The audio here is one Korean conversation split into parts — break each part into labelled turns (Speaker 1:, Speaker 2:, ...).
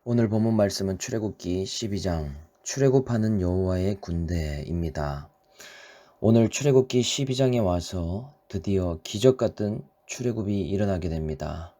Speaker 1: 오늘 본문 말씀은 출애굽기 12장 출애굽하는 여호와의 군대입니다. 오늘 출애굽기 12장에 와서 드디어 기적 같은 출애굽이 일어나게 됩니다.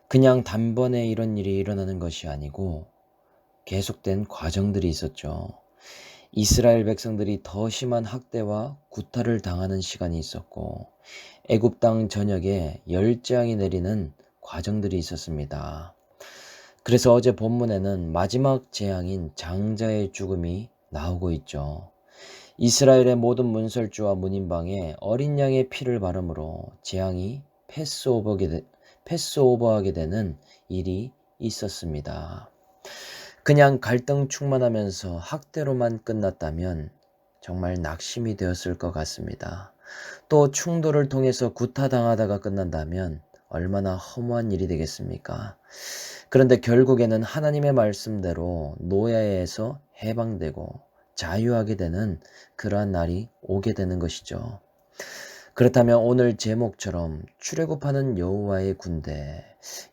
Speaker 1: 그냥 단번에 이런 일이 일어나는 것이 아니고 계속된 과정들이 있었죠. 이스라엘 백성들이 더 심한 학대와 구타를 당하는 시간이 있었고 애굽 땅 전역에 열재앙이 내리는 과정들이 있었습니다. 그래서 어제 본문에는 마지막 재앙인 장자의 죽음이 나오고 있죠. 이스라엘의 모든 문설주와 문인방에 어린 양의 피를 바름으로 재앙이 패스오버하게 되는 일이 있었습니다. 그냥 갈등 충만하면서 학대로만 끝났다면 정말 낙심이 되었을 것 같습니다. 또 충돌을 통해서 구타당하다가 끝난다면 얼마나 허무한 일이 되겠습니까? 그런데 결국에는 하나님의 말씀대로 노예에서 해방되고 자유하게 되는 그러한 날이 오게 되는 것이죠. 그렇다면 오늘 제목처럼 출애굽하는 여호와의 군대,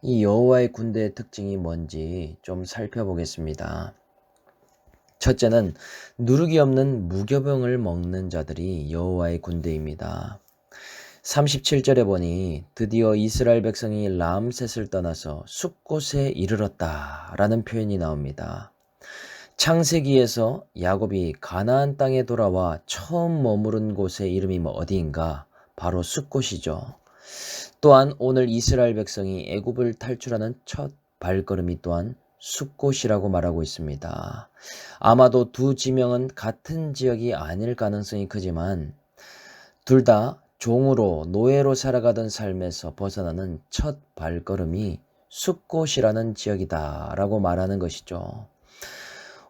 Speaker 1: 이 여호와의 군대의 특징이 뭔지 좀 살펴보겠습니다. 첫째는 누룩이 없는 무교병을 먹는 자들이 여호와의 군대입니다. 37절에 보니 드디어 이스라엘 백성이 람셋을 떠나서 숫곳에 이르렀다 라는 표현이 나옵니다. 창세기에서 야곱이 가나안 땅에 돌아와 처음 머무른 곳의 이름이 어디인가? 바로 숫곳이죠. 또한 오늘 이스라엘 백성이 애굽을 탈출하는 첫 발걸음이 또한 숫곳이라고 말하고 있습니다. 아마도 두 지명은 같은 지역이 아닐 가능성이 크지만 둘 다 종으로 노예로 살아가던 삶에서 벗어나는 첫 발걸음이 숫곳이라는 지역이다 라고 말하는 것이죠.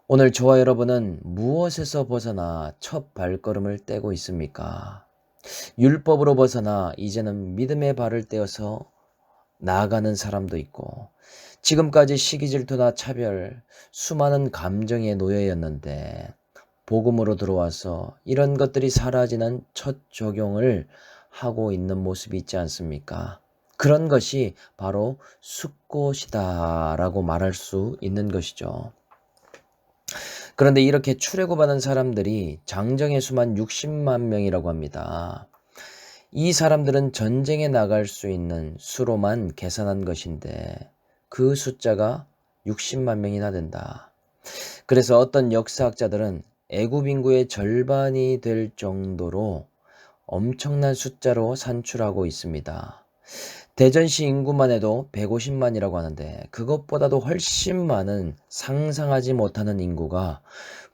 Speaker 1: 오늘 저와 여러분은 무엇에서 벗어나 첫 발걸음을 떼고 있습니까? 율법으로 벗어나 이제는 믿음의 발을 떼어서 나아가는 사람도 있고, 지금까지 시기 질투나 차별, 수많은 감정의 노예였는데 복음으로 들어와서 이런 것들이 사라지는 첫 적용을 하고 있는 모습이 있지 않습니까? 그런 것이 바로 숫곳이다라고 말할 수 있는 것이죠. 그런데 이렇게 출애굽하는 사람들이 장정의 수만 60만 명이라고 합니다. 이 사람들은 전쟁에 나갈 수 있는 수로만 계산한 것인데 그 숫자가 60만 명이나 된다. 그래서 어떤 역사학자들은 애굽 인구의 절반이 될 정도로 엄청난 숫자로 산출하고 있습니다. 대전시 인구만 해도 150만이라고 하는데 그것보다도 훨씬 많은 상상하지 못하는 인구가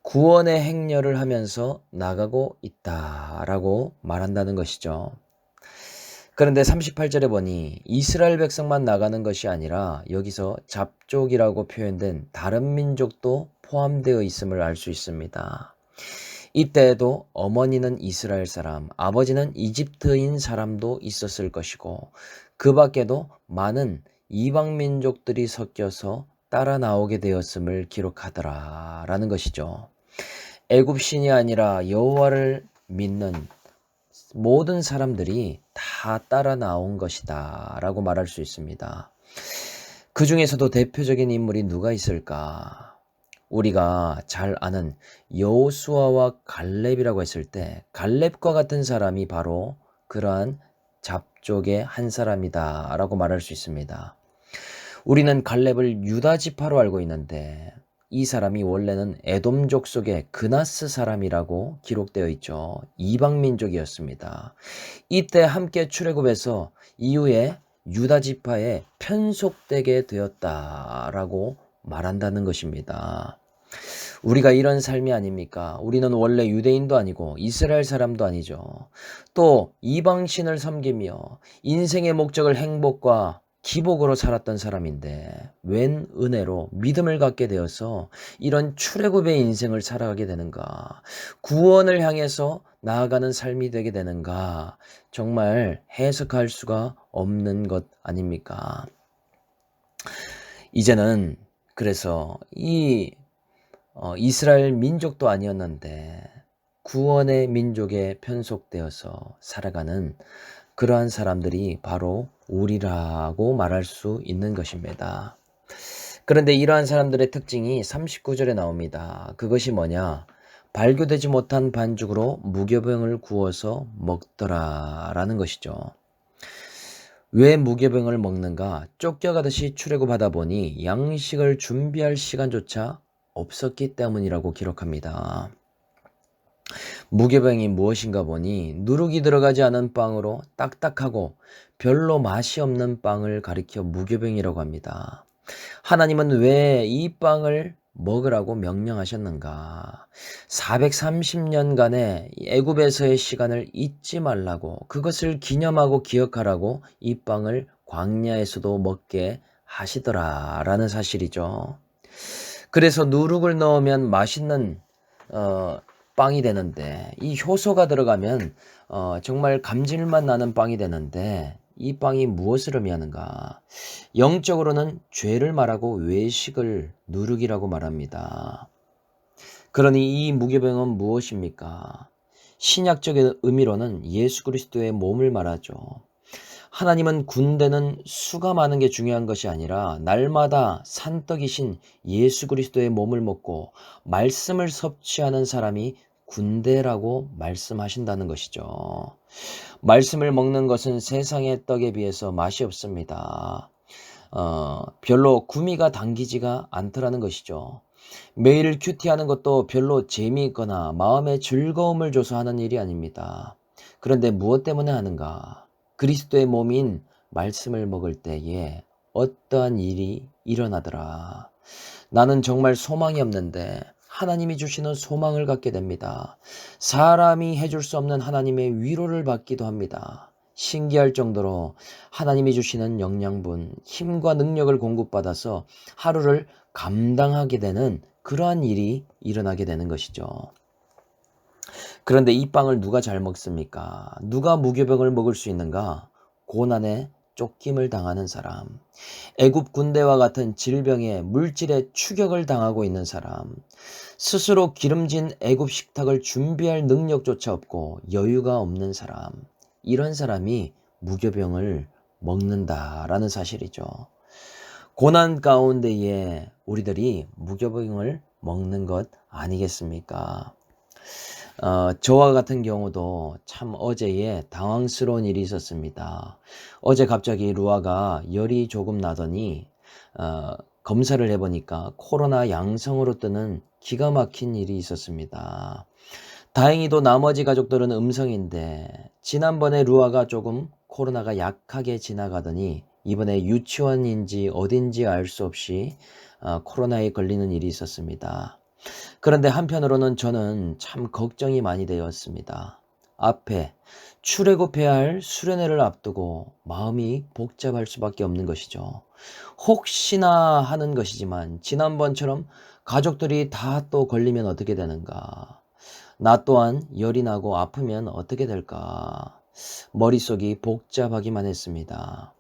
Speaker 1: 구원의 행렬을 하면서 나가고 있다라고 말한다는 것이죠. 그런데 38절에 보니 이스라엘 백성만 나가는 것이 아니라 여기서 잡족이라고 표현된 다른 민족도 포함되어 있음을 알 수 있습니다. 이때에도 어머니는 이스라엘 사람, 아버지는 이집트인 사람도 있었을 것이고 그 밖에도 많은 이방 민족들이 섞여서 따라 나오게 되었음을 기록하더라라는 것이죠. 애굽 신이 아니라 여호와를 믿는 모든 사람들이 다 따라 나온 것이다 라고 말할 수 있습니다. 그 중에서도 대표적인 인물이 누가 있을까? 우리가 잘 아는 여호수아와 갈렙이라고 했을 때 갈렙과 같은 사람이 바로 그러한 잡족의 한 사람이다 라고 말할 수 있습니다. 우리는 갈렙을 유다 지파로 알고 있는데 이 사람이 원래는 에돔족 속의 그나스 사람이라고 기록되어 있죠. 이방 민족이었습니다. 이때 함께 출애굽해서 이후에 유다 지파에 편속되게 되었다라고 말한다는 것입니다. 우리가 이런 삶이 아닙니까? 우리는 원래 유대인도 아니고 이스라엘 사람도 아니죠. 또 이방신을 섬기며 인생의 목적을 행복과 기복으로 살았던 사람인데 웬 은혜로 믿음을 갖게 되어서 이런 출애굽의 인생을 살아가게 되는가? 구원을 향해서 나아가는 삶이 되게 되는가? 정말 해석할 수가 없는 것 아닙니까? 이제는 그래서 이스라엘 민족도 아니었는데 구원의 민족에 편속되어서 살아가는 그러한 사람들이 바로 우리라고 말할 수 있는 것입니다. 그런데 이러한 사람들의 특징이 39절에 나옵니다. 그것이 뭐냐? 발교되지 못한 반죽으로 무교병을 구워서 먹더라 라는 것이죠. 왜 무교병을 먹는가? 쫓겨가듯이 출애굽하다 보니 양식을 준비할 시간조차 없었기 때문이라고 기록합니다. 무교병이 무엇인가 보니 누룩이 들어가지 않은 빵으로 딱딱하고 별로 맛이 없는 빵을 가리켜 무교병이라고 합니다. 하나님은 왜 이 빵을 먹으라고 명령하셨는가? 430년간의 애굽에서의 시간을 잊지 말라고, 그것을 기념하고 기억하라고 이 빵을 광야에서도 먹게 하시더라라는 사실이죠. 그래서 누룩을 넣으면 맛있는 빵이 되는데, 이 효소가 들어가면 정말 감질맛 나는 빵이 되는데, 이 빵이 무엇을 의미하는가? 영적으로는 죄를 말하고 외식을 누룩이라고 말합니다. 그러니 이 무교병은 무엇입니까? 신약적인 의미로는 예수 그리스도의 몸을 말하죠. 하나님은 군대는 수가 많은 게 중요한 것이 아니라 날마다 산떡이신 예수 그리스도의 몸을 먹고 말씀을 섭취하는 사람이 군대라고 말씀하신다는 것이죠. 말씀을 먹는 것은 세상의 떡에 비해서 맛이 없습니다. 별로 구미가 당기지가 않더라는 것이죠. 매일 큐티하는 것도 별로 재미있거나 마음의 즐거움을 줘서 하는 일이 아닙니다. 그런데 무엇 때문에 하는가? 그리스도의 몸인 말씀을 먹을 때에 어떠한 일이 일어나더라. 나는 정말 소망이 없는데 하나님이 주시는 소망을 갖게 됩니다. 사람이 해줄 수 없는 하나님의 위로를 받기도 합니다. 신기할 정도로 하나님이 주시는 영양분, 힘과 능력을 공급받아서 하루를 감당하게 되는 그러한 일이 일어나게 되는 것이죠. 그런데 이 빵을 누가 잘 먹습니까? 누가 무교병을 먹을 수 있는가? 고난에 쫓김을 당하는 사람, 애굽 군대와 같은 질병에 물질의 추격을 당하고 있는 사람, 스스로 기름진 애굽 식탁을 준비할 능력조차 없고 여유가 없는 사람, 이런 사람이 무교병을 먹는다라는 사실이죠. 고난 가운데에 우리들이 무교병을 먹는 것 아니겠습니까? 저와 같은 경우도 참 어제에 당황스러운 일이 있었습니다. 어제 갑자기 루아가 열이 조금 나더니 검사를 해보니까 코로나 양성으로 뜨는 기가 막힌 일이 있었습니다. 다행히도 나머지 가족들은 음성인데 지난번에 루아가 조금 코로나가 약하게 지나가더니 이번에 유치원인지 어딘지 알 수 없이 코로나에 걸리는 일이 있었습니다. 그런데 한편으로는 저는 참 걱정이 많이 되었습니다. 앞에 출애굽해야 할 수련회를 앞두고 마음이 복잡할 수밖에 없는 것이죠. 혹시나 하는 것이지만 지난번처럼 가족들이 다 또 걸리면 어떻게 되는가? 나 또한 열이 나고 아프면 어떻게 될까? 머릿속이 복잡하기만 했습니다.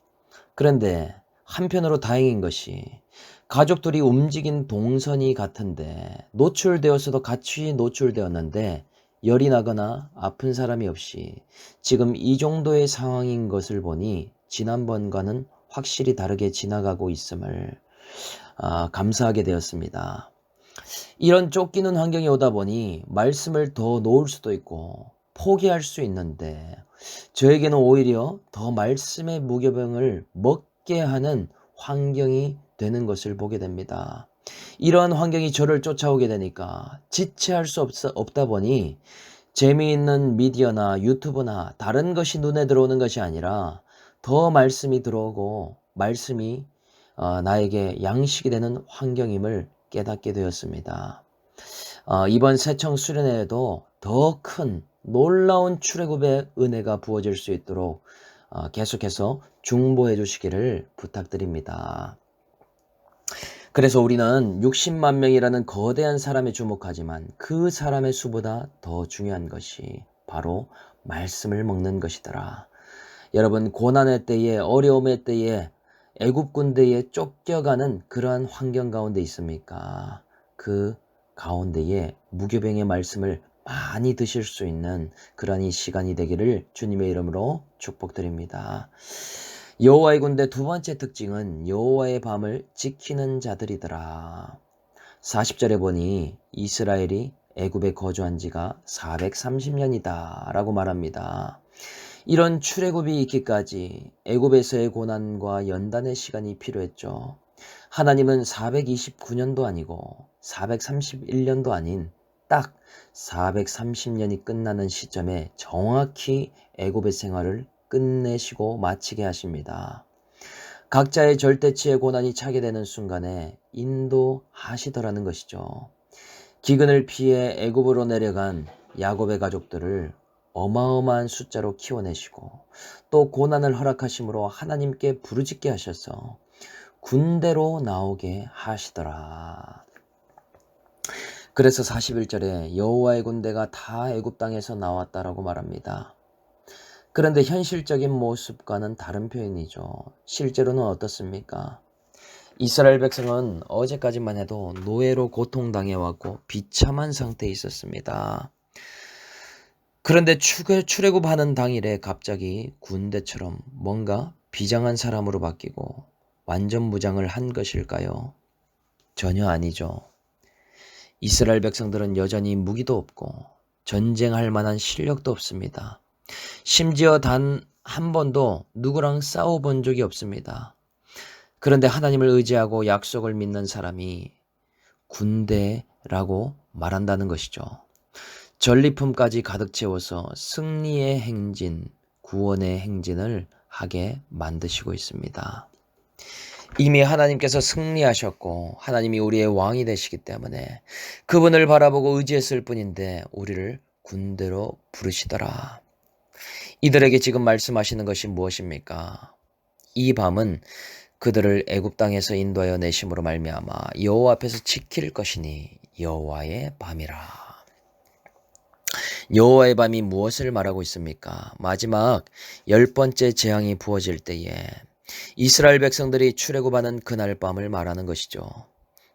Speaker 1: 그런데 한편으로 다행인 것이 가족들이 움직인 동선이 같은데 노출되었어도 같이 노출되었는데 열이 나거나 아픈 사람이 없이 지금 이 정도의 상황인 것을 보니 지난번과는 확실히 다르게 지나가고 있음을 감사하게 되었습니다. 이런 쫓기는 환경이 오다 보니 말씀을 더 놓을 수도 있고 포기할 수 있는데 저에게는 오히려 더 말씀의 무교병을 먹게 하는 환경이 되는 것을 보게 됩니다. 이러한 환경이 저를 쫓아오게 되니까 지체할 수 없다 보니 재미있는 미디어나 유튜브나 다른 것이 눈에 들어오는 것이 아니라 더 말씀이 들어오고 말씀이 나에게 양식이 되는 환경임을 깨닫게 되었습니다. 이번 새청 수련회에도 더 큰 놀라운 출애굽의 은혜가 부어질 수 있도록 계속해서 중보해 주시기를 부탁드립니다. 그래서 우리는 60만 명이라는 거대한 사람에 주목하지만 그 사람의 수보다 더 중요한 것이 바로 말씀을 먹는 것이더라. 여러분, 고난의 때에, 어려움의 때에, 애굽 군대에 쫓겨가는 그러한 환경 가운데 있습니까? 그 가운데에 무교병의 말씀을 많이 드실 수 있는 그러한 이 시간이 되기를 주님의 이름으로 축복드립니다. 여호와의 군대 두 번째 특징은 여호와의 밤을 지키는 자들이더라. 40절에 보니 이스라엘이 애굽에 거주한 지가 430년이다 라고 말합니다. 이런 출애굽이 있기까지 애굽에서의 고난과 연단의 시간이 필요했죠. 하나님은 429년도 아니고 431년도 아닌 딱 430년이 끝나는 시점에 정확히 애굽의 생활을 끝내시고 마치게 하십니다. 각자의 절대치의 고난이 차게 되는 순간에 인도하시더라는 것이죠. 기근을 피해 애굽으로 내려간 야곱의 가족들을 어마어마한 숫자로 키워내시고 또 고난을 허락하심으로 하나님께 부르짖게 하셔서 군대로 나오게 하시더라. 그래서 41절에 여호와의 군대가 다 애굽 땅에서 나왔다라고 말합니다. 그런데 현실적인 모습과는 다른 표현이죠. 실제로는 어떻습니까? 이스라엘 백성은 어제까지만 해도 노예로 고통당해왔고 비참한 상태에 있었습니다. 그런데 출애굽하는 당일에 갑자기 군대처럼 뭔가 비장한 사람으로 바뀌고 완전 무장을 한 것일까요? 전혀 아니죠. 이스라엘 백성들은 여전히 무기도 없고 전쟁할 만한 실력도 없습니다. 심지어 단 한 번도 누구랑 싸워본 적이 없습니다. 그런데 하나님을 의지하고 약속을 믿는 사람이 군대라고 말한다는 것이죠. 전리품까지 가득 채워서 승리의 행진, 구원의 행진을 하게 만드시고 있습니다. 이미 하나님께서 승리하셨고 하나님이 우리의 왕이 되시기 때문에 그분을 바라보고 의지했을 뿐인데 우리를 군대로 부르시더라. 이들에게 지금 말씀하시는 것이 무엇입니까? 이 밤은 그들을 애굽 땅에서 인도하여 내심으로 말미암아 여호와 앞에서 지킬 것이니 여호와의 밤이라. 여호와의 밤이 무엇을 말하고 있습니까? 마지막 10번째 재앙이 부어질 때에 이스라엘 백성들이 출애굽하는 그날 밤을 말하는 것이죠.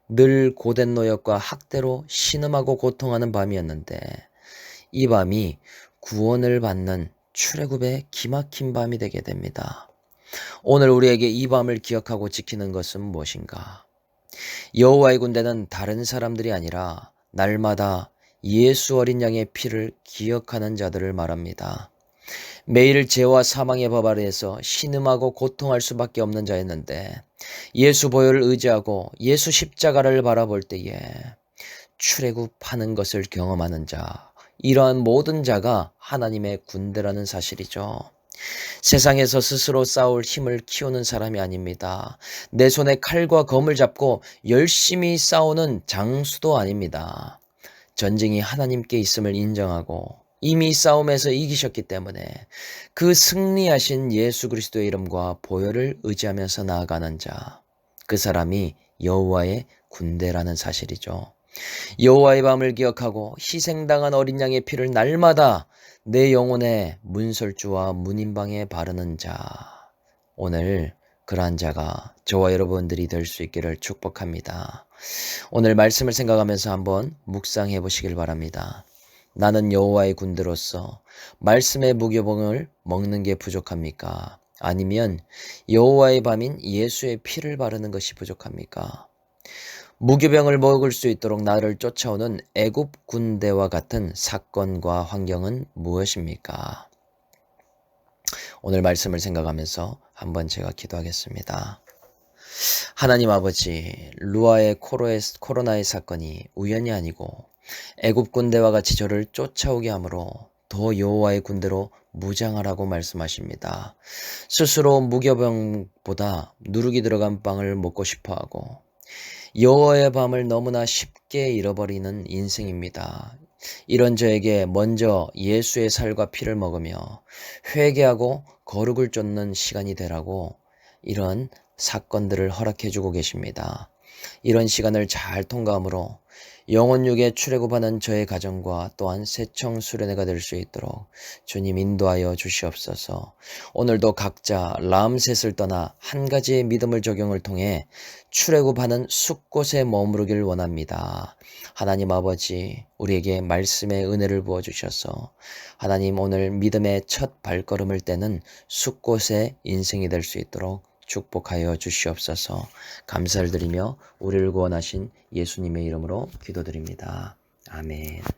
Speaker 1: 늘 고된 노역과 학대로 신음하고 고통하는 밤이었는데 이 밤이 구원을 받는 출애굽의 기막힌 밤이 되게 됩니다. 오늘 우리에게 이 밤을 기억하고 지키는 것은 무엇인가? 여호와의 군대는 다른 사람들이 아니라 날마다 예수 어린 양의 피를 기억하는 자들을 말합니다. 매일 죄와 사망의 법 아래에서 신음하고 고통할 수밖에 없는 자였는데 예수 보혈을 의지하고 예수 십자가를 바라볼 때에 출애굽하는 것을 경험하는 자, 이러한 모든 자가 하나님의 군대라는 사실이죠. 세상에서 스스로 싸울 힘을 키우는 사람이 아닙니다. 내 손에 칼과 검을 잡고 열심히 싸우는 장수도 아닙니다. 전쟁이 하나님께 있음을 인정하고 이미 싸움에서 이기셨기 때문에 그 승리하신 예수 그리스도의 이름과 보혈을 의지하면서 나아가는 자, 그 사람이 여호와의 군대라는 사실이죠. 여호와의 밤을 기억하고 희생당한 어린 양의 피를 날마다 내 영혼의 문설주와 문인방에 바르는 자, 오늘 그러한 자가 저와 여러분들이 될 수 있기를 축복합니다. 오늘 말씀을 생각하면서 한번 묵상해 보시길 바랍니다. 나는 여호와의 군대로서 말씀의 무교병을 먹는 게 부족합니까? 아니면 여호와의 밤인 예수의 피를 바르는 것이 부족합니까? 무교병을 먹을 수 있도록 나를 쫓아오는 애굽 군대와 같은 사건과 환경은 무엇입니까? 오늘 말씀을 생각하면서 한번 제가 기도하겠습니다. 하나님 아버지, 루아의 코로나의 사건이 우연이 아니고 애굽 군대와 같이 저를 쫓아오게 하므로 더 여호와의 군대로 무장하라고 말씀하십니다. 스스로 무교병보다 누룩이 들어간 빵을 먹고 싶어하고 여호와의 밤을 너무나 쉽게 잃어버리는 인생입니다. 이런 저에게 먼저 예수의 살과 피를 먹으며 회개하고 거룩을 쫓는 시간이 되라고 이런 사건들을 허락해 주고 계십니다. 이런 시간을 잘 통과함으로 영혼육에 출애굽하는 저의 가정과 또한 새청 수련회가 될 수 있도록 주님 인도하여 주시옵소서. 오늘도 각자 람셋을 떠나 한 가지의 믿음을 적용을 통해 출애굽하는 숲곳에 머무르길 원합니다. 하나님 아버지, 우리에게 말씀의 은혜를 부어주셔서 하나님 오늘 믿음의 첫 발걸음을 떼는 숲곳의 인생이 될 수 있도록 축복하여 주시옵소서. 감사를 드리며 우리를 구원하신 예수님의 이름으로 기도드립니다. 아멘.